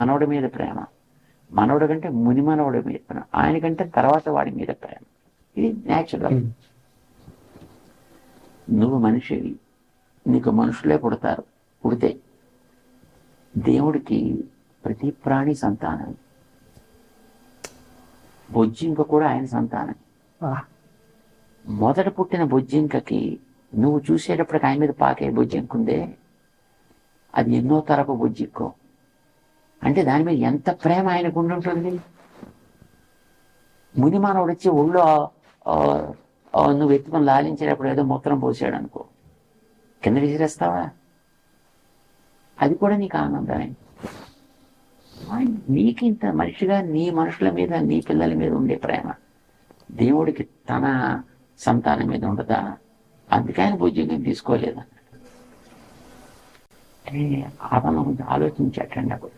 మనవడి మీద ప్రేమ, మనవడి కంటే ముని మనవడి మీద ప్రేమ, ఆయనకంటే తర్వాత వాడి మీద ప్రేమ. ఇది న్యాచురల్. నువ్వు మనిషివి, నీకు మనుషులే పుడతారు. పుడితే దేవుడికి ప్రతి ప్రాణి సంతానం. బొజ్జింక కూడా ఆయన సంతానం. మొదట పుట్టిన బొజ్జింకకి నువ్వు చూసేటప్పటికి ఆయన మీద పాకే బొజ్జింకుందే, అది ఎన్నో తరపు బొజ్జింకో. అంటే దాని మీద ఎంత ప్రేమ ఆయనకు ఉండుంటుంది. ముని మానవుడు వచ్చి ఒళ్ళో నువ్వు ఎత్తుకొని లాలించేటప్పుడు ఏదో మూత్రం పోసాడు అనుకో, కింద విసిరేస్తావా? అది కూడా నీకు ఆనందమే. నీకు ఇంత మనిషిగా నీ మనుషుల మీద, నీ పిల్లల మీద ఉండే ప్రేమ దేవుడికి తన సంతానం మీద ఉండదా? అందుకే ఆయన భోజ్యం తీసుకోలేదా? ఆలోచించటండి అప్పుడు.